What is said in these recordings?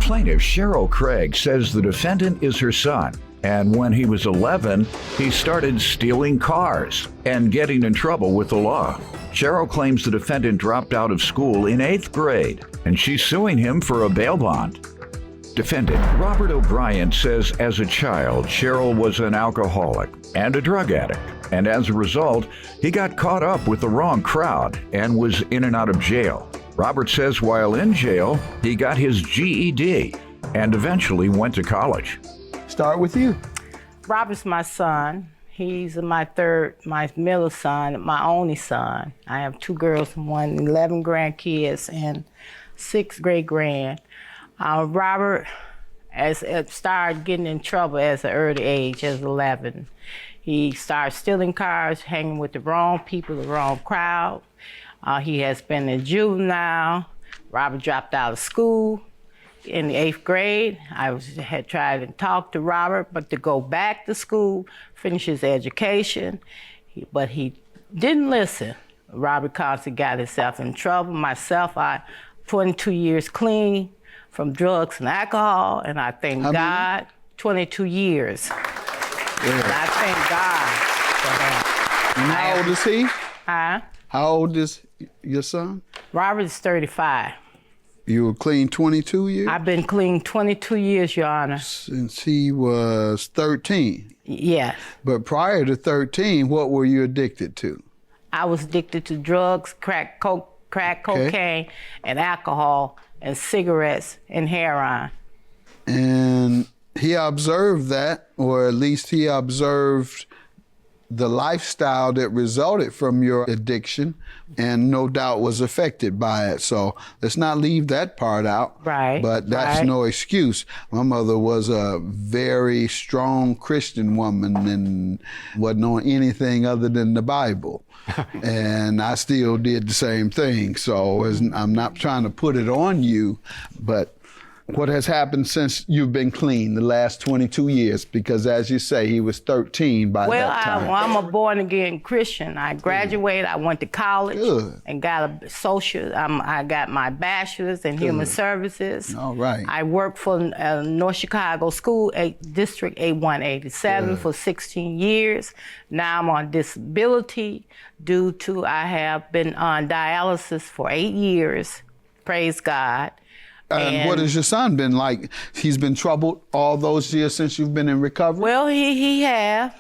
Plaintiff Cheryl Craig says the defendant is her son, and when he was 11, he started stealing cars and getting in trouble with the law. Cheryl claims the defendant dropped out of school in 8th grade, and she's suing him for a bail bond. Defendant Robert O'Brien says as a child, Cheryl was an alcoholic and a drug addict, and as a result, he got caught up with the wrong crowd and was in and out of jail. Robert says while in jail, he got his GED and eventually went to college. Start with you. Robert's my son. He's my middle son, my only son. I have 2 girls and 11 grandkids and 6 great-grand. Robert started getting in trouble at an early age, as 11. He started stealing cars, hanging with the wrong people, the wrong crowd. He has been a juvenile. Robert dropped out of school in the 8th grade. I had tried to talk to Robert, but to go back to school, finish his education, but he didn't listen. Robert constantly got himself in trouble. Myself, I 22 years clean from drugs and alcohol, and I thank God, 22 years. Yeah. And I thank God for that. And how old is he? Huh? How old is your son? Robert is 35. You were clean 22 years? I've been clean 22 years, Your Honor. Since he was 13? Yes. But prior to 13, what were you addicted to? I was addicted to drugs, crack cocaine, and alcohol, and cigarettes, and heroin. And he observed that, or at least he observed the lifestyle that resulted from your addiction, and no doubt was affected by it. So let's not leave that part out. Right. But that's no excuse. My mother was a very strong Christian woman and wasn't on anything other than the Bible. And I still did the same thing. So I'm not trying to put it on you, but what has happened since you've been clean the last 22 years? Because as you say, he was 13 by that time. Well, I'm a born-again Christian. I graduated, I went to college and got a social, I got my bachelor's in human services. All right. I worked for North Chicago School, District 8187 for 16 years. Now I'm on disability due to I have been on dialysis for 8 years, praise God. And what has your son been like? He's been troubled all those years since you've been in recovery? Well, he have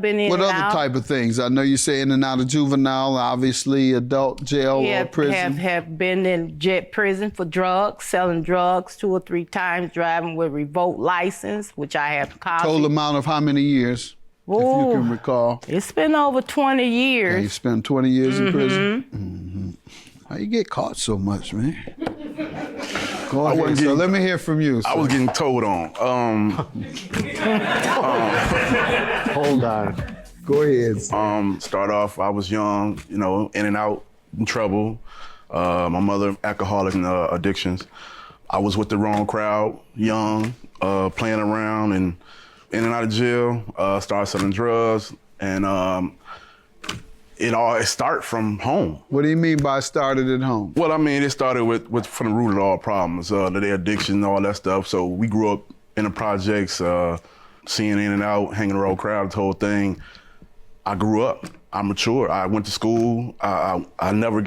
been in What and other out. type of things? I know you say in and out of juvenile, obviously adult jail or prison. Have been in prison for drugs, selling drugs 2 or 3 times, driving with revoked license, which I have copied. Total amount of how many years, if you can recall? It's been over 20 years. Yeah, you spent 20 years in prison? Mm-hmm. How you get caught so much, man? Go ahead. So let me hear from you. I was getting told on. Hold on. Go ahead. Start off, I was young, in and out, in trouble. My mother, alcoholic and addictions. I was with the wrong crowd, young, playing around and in and out of jail, started selling drugs, and it started from home. What do you mean by started at home? Well, I mean, it started with from the root of all problems, their addiction and all that stuff. So we grew up in the projects, seeing in and out, hanging around crowd, the whole thing. I grew up. I matured. I went to school. I never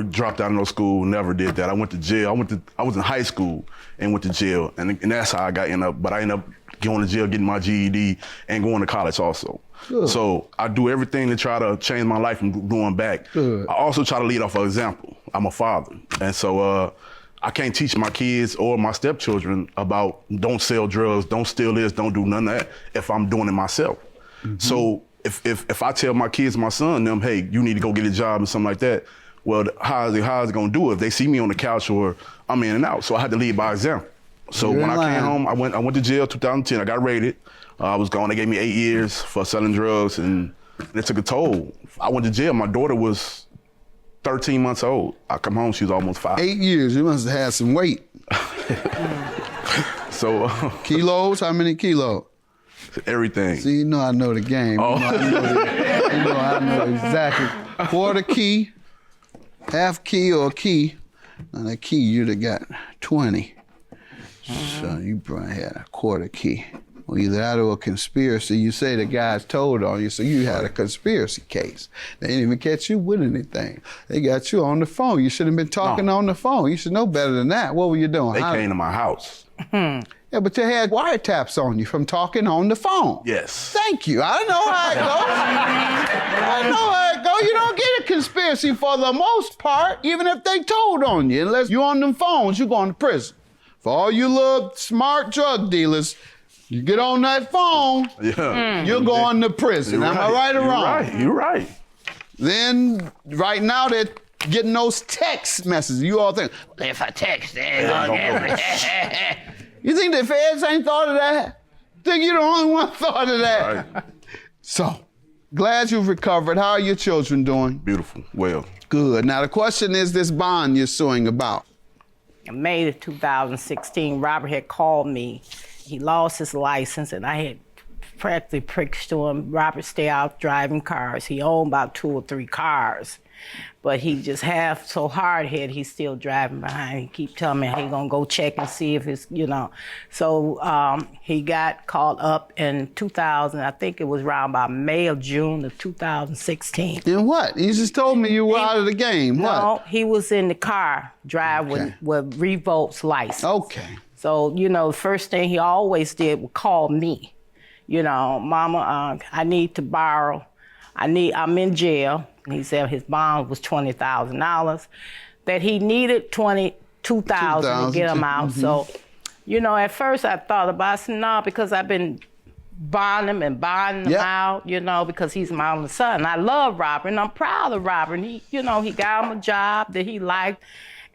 dropped out of no school. Never did that. I went to jail. I was in high school and went to jail, and that's how I got But I ended up going to jail, getting my GED, and going to college also. Good. So I do everything to try to change my life from going back. Good. I also try to lead off an example. I'm a father, and so I can't teach my kids or my stepchildren about don't sell drugs, don't steal this, don't do none of that if I'm doing it myself. Mm-hmm. So if I tell my kids, my son, them, hey, you need to go get a job and something like that, well, how is it gonna do it if they see me on the couch or I'm in and out? So I had to lead by example. So when I came home, I went to jail 2010. I got raided. I was gone. They gave me 8 years for selling drugs, and it took a toll. I went to jail. My daughter was 13 months old. I come home, she was almost 5. 8 years. You must have had some weight. So kilos? How many kilos? Everything. See, you know I know the game. Oh. I know exactly. Quarter key, half key, or key. Now that key, you'd have got 20. So you probably had a quarter key. Well, either that or a conspiracy. You say the guys told on you, so you had a conspiracy case. They didn't even catch you with anything. They got you on the phone. You should have been talking on the phone. You should know better than that. What were you doing? They came to my house. Yeah, but you had wiretaps on you from talking on the phone. Yes. Thank you. I know how it goes. I know how it goes. You don't get a conspiracy for the most part, even if they told on you. Unless you're on them phones, you're going to prison. For all you little smart drug dealers, you get on that phone, you're going to prison. Am I right or wrong? You're right. Then, right now, they're getting those text messages. You all think, well, if I text, they're going to get me. You think the feds ain't thought of that? Think you're the only one thought of that? Right. So, glad you've recovered. How are your children doing? Beautiful. Well. Good. Now, the question is this bond you're suing about. In May of 2016, Robert had called me. He lost his license, and I had practically preached to him, Robert, stay out driving cars. He owned about 2 or 3 cars, but he just half so hard-headed, he's still driving behind. He keep telling me he gonna go check and see if it's, you know. So he got called up in 2000, I think it was around about May or June of 2016. And what? You just told me you were out of the game. What? No, he was in the car driving with revoked license. Okay. So, you know, the first thing he always did was call me. You know, Mama, I need to borrow. I'm in jail. He said his bond was $20,000. That he needed $22,000 to get him out. So, you know, at first I thought about it. I said, no, because I've been bonding him out, you know, because he's my only son. I love Robert, and I'm proud of Robert. And he, you know, he got him a job that he liked.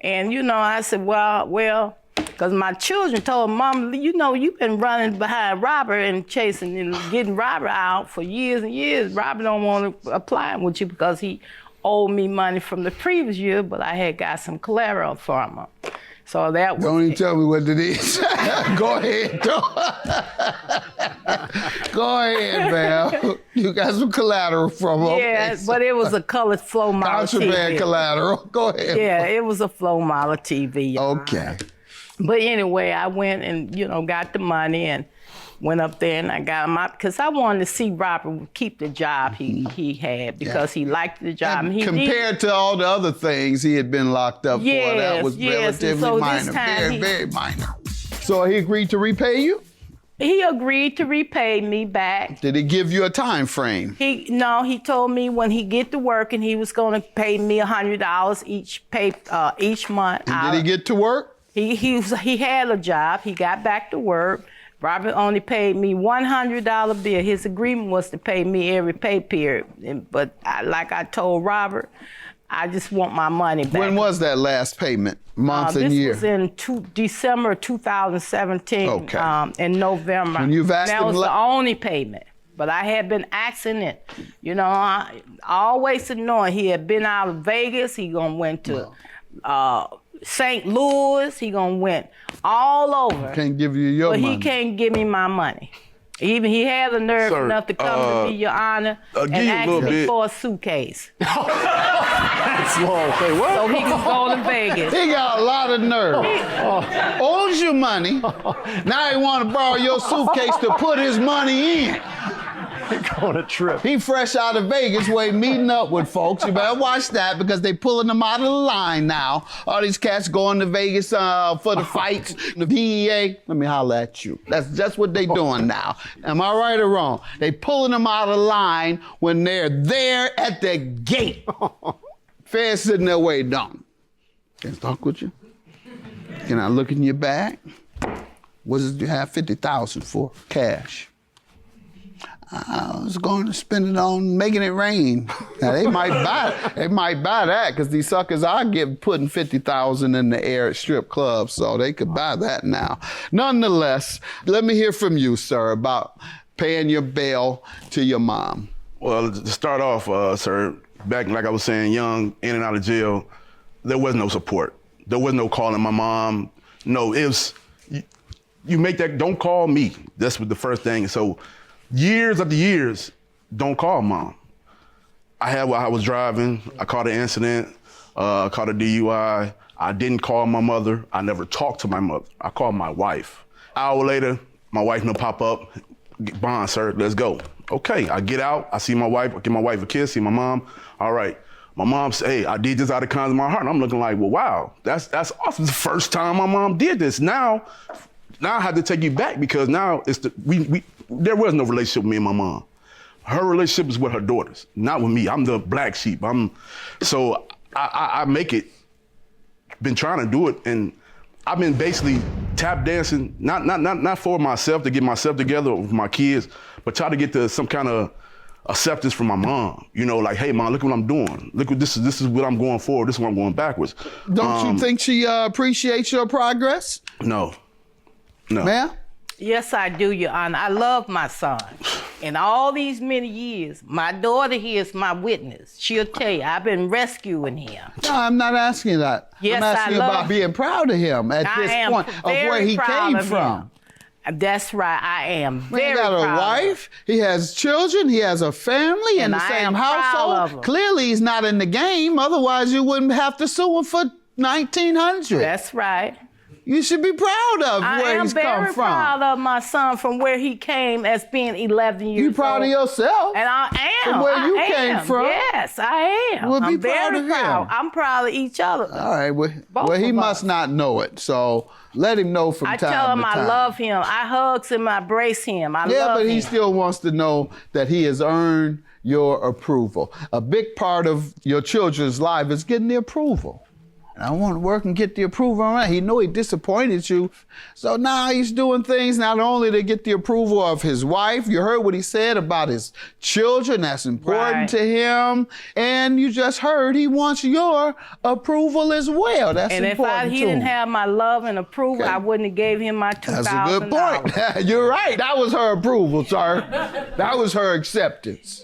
And, you know, I said, well, because my children told Mom, you know, you've been running behind Robert and chasing and getting Robert out for years and years. Robert don't want to apply with you because he owed me money from the previous year, but I had got some collateral from him. So that was... Don't even tell me what it is. Go ahead, Go ahead, man. You got some collateral from him. Yeah, okay, but it was a colored flow model contraband TV. Collateral. Go ahead. Yeah, it was a flow model TV. Okay. But anyway, I went and, you know, got the money and went up there and I got him out because I wanted to see Robert keep the job he had because he liked the job. And compared to all the other things he had been locked up for, that was relatively minor, very minor. So he agreed to repay you? He agreed to repay me back. Did he give you a time frame? He told me when he get to work and he was going to pay me $100 each month. And did he get to work? He had a job. He got back to work. Robert only paid me $100 bill. His agreement was to pay me every pay period. But like I told Robert, I just want my money back. When was that last payment? Month and year? This was in December 2017. Okay. In November. When you've asked that was the only payment. But I had been asking it. You know, I always knowing he had been out of Vegas. He went to St. Louis, he went all over. Can't give you your money. But he can't give me my money. Even he had the nerve enough to come to me, Your Honor, and ask me for a suitcase. That's long. Say what? So he can go to Vegas. He got a lot of nerve. Owes you money. Now he want to borrow your suitcase to put his money in. Go on a trip. He fresh out of Vegas where he meeting up with folks. You better watch that because they pulling him out of the line now. All these cats going to Vegas for the fights. The DEA, let me holler at you. That's just what they doing now. Am I right or wrong? They pulling them out of the line when they're there at the gate. Feds sitting there waiting on them. Can I talk with you? Can I look in your bag? What did you have 50,000 for? Cash. I was going to spend it on making it rain. Now they might buy that because these suckers are putting 50,000 in the air at strip clubs, so they could buy that now. Nonetheless, let me hear from you, sir, about paying your bail to your mom. Well, to start off, sir, back like I was saying, young, in and out of jail, there was no support. There was no calling my mom. No, it was you make that. Don't call me. That's what the first thing. So. Years after years, don't call mom. I was driving, I caught an incident, caught a DUI. I didn't call my mother. I never talked to my mother. I called my wife. Hour later, my wife will pop up. Bond, sir, let's go. Okay, I get out. I see my wife. I give my wife a kiss. See my mom. All right. My mom said, hey, I did this out of kindness of my heart. And I'm looking like, well, wow, that's awesome. It's the first time my mom did this. Now I have to take you back because now there was no relationship with me and my mom. Her relationship is with her daughters, not with me. I'm the black sheep. So I make it, been trying to do it, and I've been basically tap dancing, not for myself to get myself together with my kids, but try to get to some kind of acceptance from my mom. You know, like, hey, mom, look what I'm doing. Look what this is what I'm going forward. This is what I'm going backwards. Don't you think she appreciates your progress? No. Ma'am? Yes, I do, Your Honor. I love my son. In all these many years, my daughter here is my witness. She'll tell you, I've been rescuing him. No, I'm not asking that. Yes, I'm asking I love about being proud of him at I this am point of very where he proud came of from. him. That's right, I am He very got a proud of wife, he has children, he has a family in And the I same am proud of household. him. Clearly he's not in the game, otherwise you wouldn't have to sue him for $1,900. That's right. You should be proud of where he's come I am very from. proud of my son from where he came as being 11 years old. You proud of yourself? And I am. From where you I came am. from? Yes, I am. Well, be I'm proud very of him. proud. I'm proud of each other. All right, well he of must us. not know it, so let him know from I time tell him to time. I love him. I hugs him. I embrace him. I Yeah, love but him. he still wants to know that he has earned your approval. A big part of your children's life is getting the approval. And I want to work and get the approval on that. He know he disappointed you. So now he's doing things not only to get the approval of his wife, you heard what he said about his children, that's important Right. to him. And you just heard he wants your approval as well. That's and if important he to didn't him. have my love and approval, Okay. I wouldn't have gave him my $2,000. That's a good point. You're right. That was her approval, sir. That was her acceptance.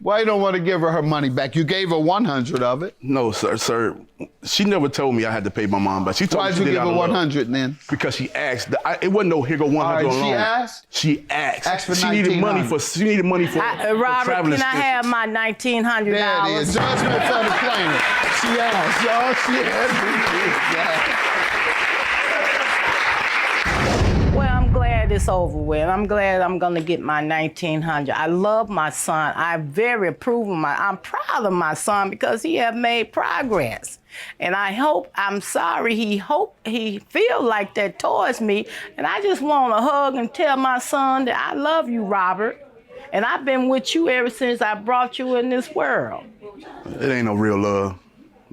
Why you don't want to give her money back? You gave her 100 of it. No, sir. She never told me I had to pay my mom back. She told Why me did she you did give out her of love. 100 then? Because she asked. It wasn't no here go 100 All right, alone. she asked? She asked. Asked for she needed money $1,900. for Robert, traveling can I have my $1,900? There it is. Judgment for the plaintiff. She asked. Y'all, she asked. Well, I'm glad it's over with. I'm glad I'm gonna get my $1,900. I love my son. I'm very I'm proud of my son because he have made progress. And I'm sorry he feel like that towards me. And I just want to hug and tell my son that I love you, Robert. And I've been with you ever since I brought you in this world. It ain't no real love.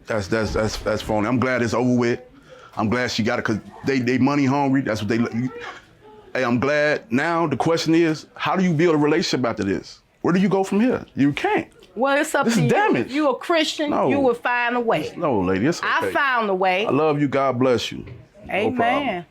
That's phony. I'm glad it's over with. I'm glad she got it because they money hungry. That's what they. Hey, I'm glad. Now the question is, how do you build a relationship after this? Where do you go from here? You can't. Well, it's up This to is you. damage. You a Christian, No. you will find a way. No, lady, it's okay. I found a way. I love you. God bless you. Amen. No problem.